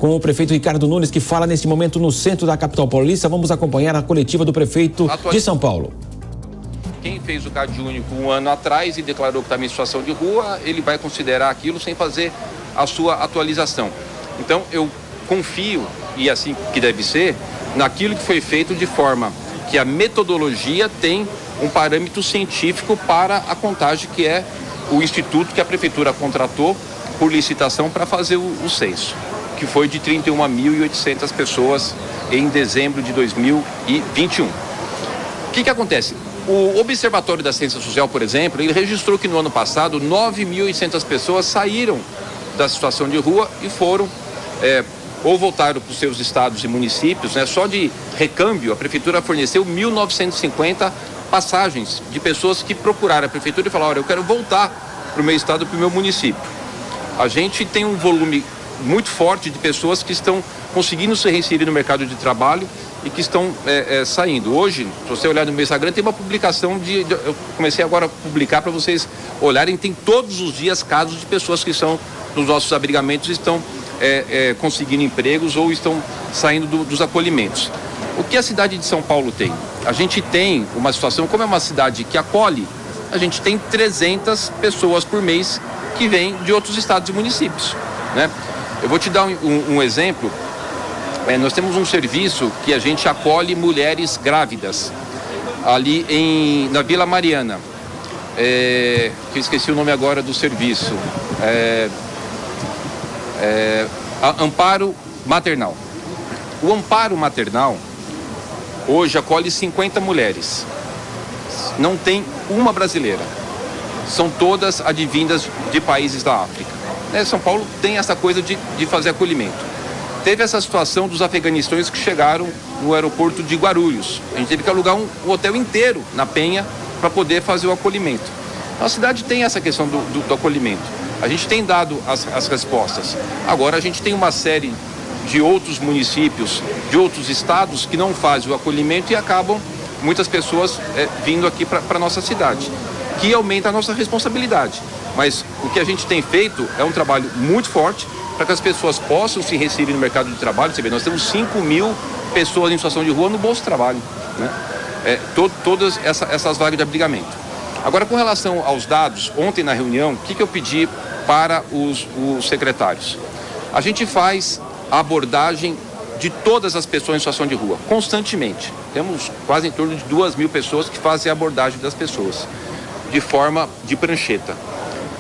com o prefeito Ricardo Nunes, que fala neste momento no centro da capital paulista. Vamos acompanhar a coletiva do prefeito de São Paulo. Quem fez o CAD único um ano atrás e declarou que estava em situação de rua, ele vai considerar aquilo sem fazer a sua atualização. Então, eu confio, e assim que deve ser, naquilo que foi feito de forma que a metodologia tem um parâmetro científico para a contagem, que é o instituto que a prefeitura contratou por licitação para fazer o censo, que foi de 31.800 pessoas em dezembro de 2021. O que acontece? O Observatório da Ciência Social, por exemplo, ele registrou que no ano passado 9.800 pessoas saíram da situação de rua e foram ou voltaram para os seus estados e municípios, né? Só de recâmbio, a prefeitura forneceu 1.950 passagens de pessoas que procuraram a prefeitura e falaram: olha, eu quero voltar para o meu estado, para o meu município. A gente tem um volume muito forte de pessoas que estão conseguindo se reinserir no mercado de trabalho e que estão saindo. Hoje, se você olhar no meu Instagram, tem uma publicação eu comecei agora a publicar para vocês olharem, tem todos os dias casos de pessoas que estão nos nossos abrigamentos e estão conseguindo empregos ou estão saindo dos acolhimentos. O que a cidade de São Paulo tem? A gente tem uma situação, como é uma cidade que acolhe, a gente tem 300 pessoas por mês que vêm de outros estados e municípios, né? Eu vou te dar um exemplo. Nós temos um serviço que a gente acolhe mulheres grávidas ali na Vila Mariana. Que eu esqueci o nome agora do serviço. Amparo Maternal. O Amparo Maternal hoje acolhe 50 mulheres. Não tem uma brasileira. São todas advindas de países da África. São Paulo tem essa coisa de fazer acolhimento. Teve essa situação dos afeganistões que chegaram no aeroporto de Guarulhos. A gente teve que alugar um hotel inteiro na Penha para poder fazer o acolhimento. A cidade tem essa questão do acolhimento. A gente tem dado as respostas. Agora a gente tem uma série de outros municípios, de outros estados que não fazem o acolhimento e acabam muitas pessoas vindo aqui para a nossa cidade, que aumenta a nossa responsabilidade. Mas o que a gente tem feito é um trabalho muito forte para que as pessoas possam se reinserir no mercado de trabalho. Você vê, nós temos 5.000 pessoas em situação de rua no Bolsa Trabalho, né? Todas essas vagas de abrigamento. Agora, com relação aos dados, ontem na reunião, o que eu pedi para os secretários? A gente faz a abordagem de todas as pessoas em situação de rua, constantemente. Temos quase em torno de 2.000 pessoas que fazem a abordagem das pessoas, de forma de prancheta.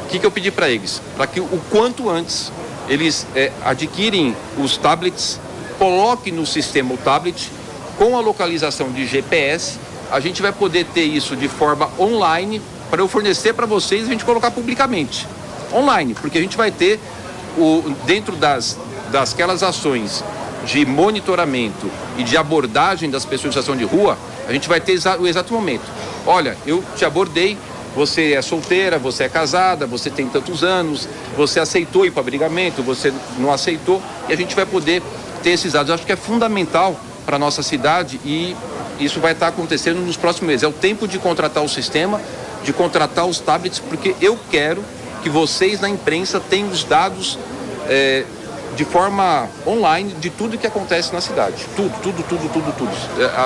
O que eu pedi para eles? Para que o quanto antes eles adquirem os tablets, coloquem no sistema o tablet, com a localização de GPS, a gente vai poder ter isso de forma online, para eu fornecer para vocês e a gente colocar publicamente. Online, porque a gente vai ter, dentro dasquelas ações de monitoramento e de abordagem das pessoas em situação de rua, a gente vai ter o exato momento. Olha, eu te abordei, você é solteira, você é casada, você tem tantos anos, você aceitou ir para o abrigamento, você não aceitou, e a gente vai poder ter esses dados. Eu acho que é fundamental para a nossa cidade e isso vai estar acontecendo nos próximos meses. É o tempo de contratar o sistema, de contratar os tablets, porque eu quero que vocês na imprensa tenham os dados de forma online de tudo que acontece na cidade. Tudo.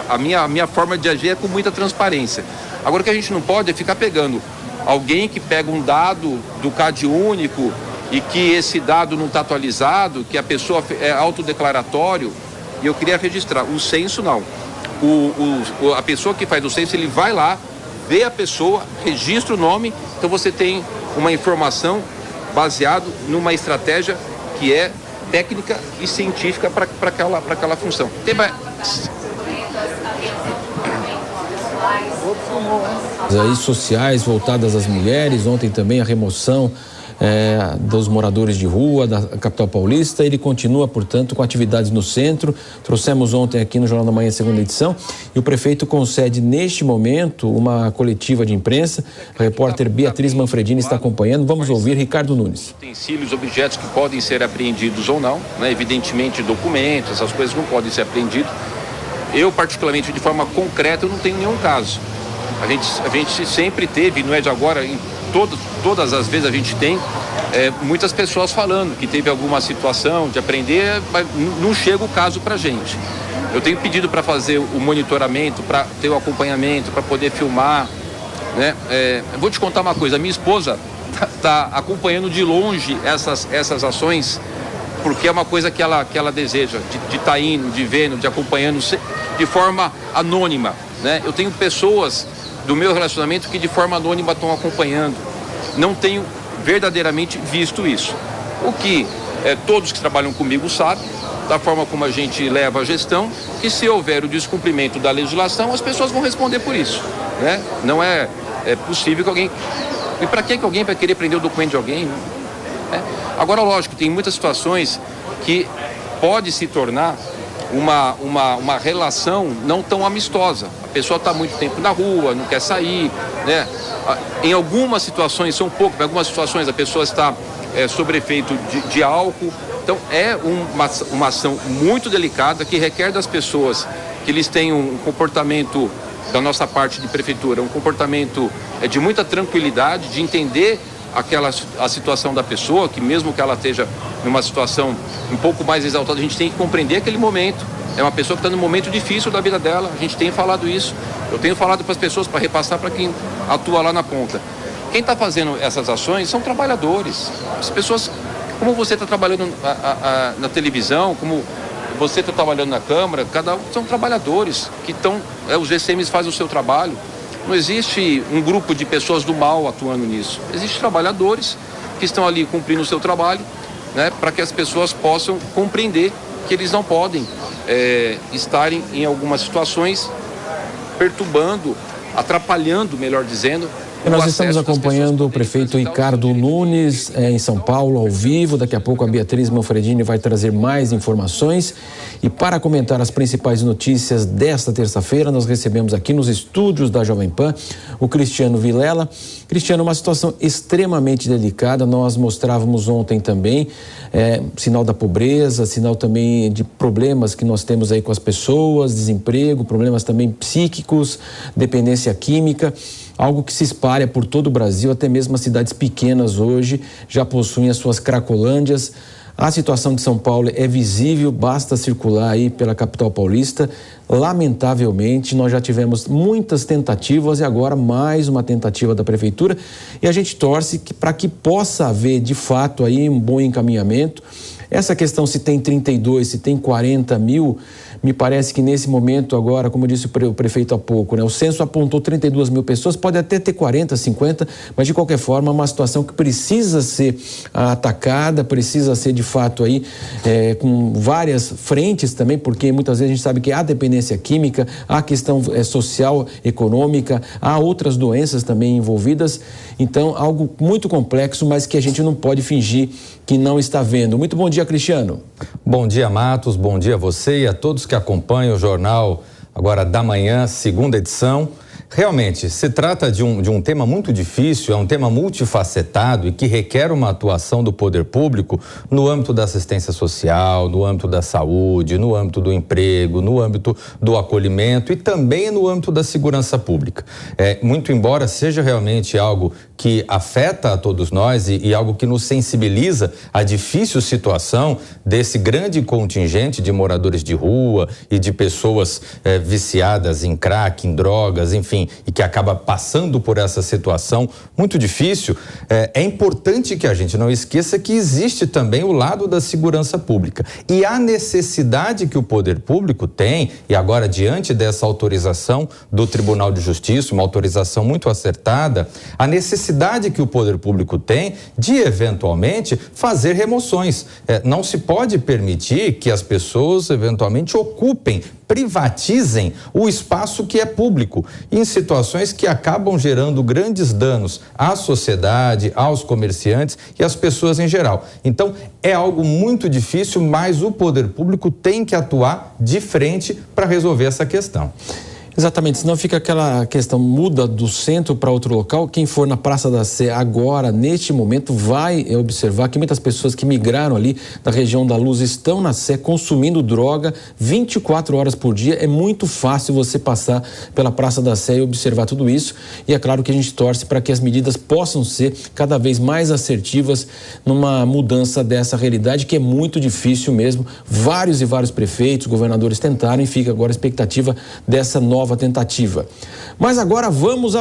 A minha forma de agir é com muita transparência. Agora, o que a gente não pode é ficar pegando alguém que pega um dado do CAD único e que esse dado não está atualizado, que a pessoa é autodeclaratório, e eu queria registrar. O censo não. A pessoa que faz o censo, ele vai lá, vê a pessoa, registra o nome, então você tem uma informação baseada numa estratégia que é técnica e científica para aquela função. Aí sociais voltadas às mulheres, ontem também a remoção dos moradores de rua da capital paulista. Ele continua, portanto, com atividades no centro. Trouxemos ontem aqui no Jornal da Manhã, segunda edição, e o prefeito concede neste momento uma coletiva de imprensa. A repórter Beatriz Manfredini está acompanhando. Vamos ouvir Ricardo Nunes. Utensílios, objetos que podem ser apreendidos ou não, né? Evidentemente documentos, essas coisas não podem ser apreendidos. Eu, particularmente, de forma concreta, eu não tenho nenhum caso. A gente sempre teve, não é de agora, em todas as vezes a gente tem muitas pessoas falando que teve alguma situação de aprender, mas não chega o caso para a gente. Eu tenho pedido para fazer o monitoramento, para ter o acompanhamento, para poder filmar, né? Vou te contar uma coisa, a minha esposa está acompanhando de longe essas ações, porque é uma coisa que ela deseja, de estar indo, de vendo, de acompanhando de forma anônima, né? Eu tenho pessoas do meu relacionamento que de forma anônima estão acompanhando. Não tenho verdadeiramente visto isso. O que todos que trabalham comigo sabem, da forma como a gente leva a gestão, que se houver o descumprimento da legislação, as pessoas vão responder por isso, né? Não é possível que alguém... E para que alguém vai querer prender o documento de alguém? Né? Agora, lógico, tem muitas situações que pode se tornar uma relação não tão amistosa. A pessoa está muito tempo na rua, não quer sair, né? Em algumas situações, são poucas, em algumas situações a pessoa está sob efeito de álcool. Então é uma ação muito delicada que requer das pessoas que eles tenham um comportamento, da nossa parte de prefeitura, um comportamento de muita tranquilidade, de entender a situação da pessoa, que mesmo que ela esteja numa situação um pouco mais exaltada, a gente tem que compreender aquele momento. É uma pessoa que está num momento difícil da vida dela, a gente tem falado isso. Eu tenho falado para as pessoas, para repassar para quem atua lá na ponta. Quem está fazendo essas ações são trabalhadores. As pessoas, como você está trabalhando na televisão, como você está trabalhando na Câmara, cada um são trabalhadores que estão, os GCMs fazem o seu trabalho. Não existe um grupo de pessoas do mal atuando nisso. Existem trabalhadores que estão ali cumprindo o seu trabalho, né, para que as pessoas possam compreender que eles não podem estarem em algumas situações perturbando, atrapalhando, melhor dizendo. Nós estamos acompanhando o prefeito Ricardo Nunes em São Paulo, ao vivo. Daqui a pouco a Beatriz Manfredini vai trazer mais informações. E para comentar as principais notícias desta terça-feira, nós recebemos aqui nos estúdios da Jovem Pan o Cristiano Vilela. Cristiano, uma situação extremamente delicada. Nós mostrávamos ontem também sinal da pobreza, sinal também de problemas que nós temos aí com as pessoas, desemprego, problemas também psíquicos, dependência química. Algo que se espalha por todo o Brasil, até mesmo as cidades pequenas hoje já possuem as suas cracolândias. A situação de São Paulo é visível, basta circular aí pela capital paulista. Lamentavelmente, nós já tivemos muitas tentativas e agora mais uma tentativa da prefeitura. E a gente torce para que possa haver, de fato, aí um bom encaminhamento. Essa questão se tem 32, se tem 40 mil, me parece que nesse momento agora, como disse o prefeito há pouco, né, o censo apontou 32 mil pessoas, pode até ter 40, 50, mas de qualquer forma é uma situação que precisa ser atacada, precisa ser de fato aí com várias frentes também, porque muitas vezes a gente sabe que há dependência química, há questão social, econômica, há outras doenças também envolvidas, então algo muito complexo, mas que a gente não pode fingir que não está vendo. Muito bom dia, Cristiano. Bom dia, Matos, bom dia a você e a todos que acompanham o Jornal agora da Manhã, segunda edição. Realmente, se trata de um tema muito difícil, é um tema multifacetado e que requer uma atuação do poder público no âmbito da assistência social, no âmbito da saúde, no âmbito do emprego, no âmbito do acolhimento e também no âmbito da segurança pública. Muito embora seja realmente algo que afeta a todos nós e algo que nos sensibiliza à difícil situação desse grande contingente de moradores de rua e de pessoas viciadas em crack, em drogas, enfim, e que acaba passando por essa situação muito difícil, é importante que a gente não esqueça que existe também o lado da segurança pública e a necessidade que o poder público tem, e agora diante dessa autorização do Tribunal de Justiça, uma autorização muito acertada, a necessidade que o poder público tem de eventualmente fazer remoções. Não se pode permitir que as pessoas eventualmente ocupem, privatizem o espaço que é público, em situações que acabam gerando grandes danos à sociedade, aos comerciantes e às pessoas em geral. Então, é algo muito difícil, mas o poder público tem que atuar de frente para resolver essa questão. Exatamente, senão fica aquela questão, muda do centro para outro local. Quem for na Praça da Sé agora, neste momento, vai observar que muitas pessoas que migraram ali da região da Luz estão na Sé consumindo droga 24 horas por dia. É muito fácil você passar pela Praça da Sé e observar tudo isso. E é claro que a gente torce para que as medidas possam ser cada vez mais assertivas numa mudança dessa realidade, que é muito difícil mesmo. Vários e vários prefeitos, governadores tentaram, e fica agora a expectativa dessa nova tentativa. Mas agora vamos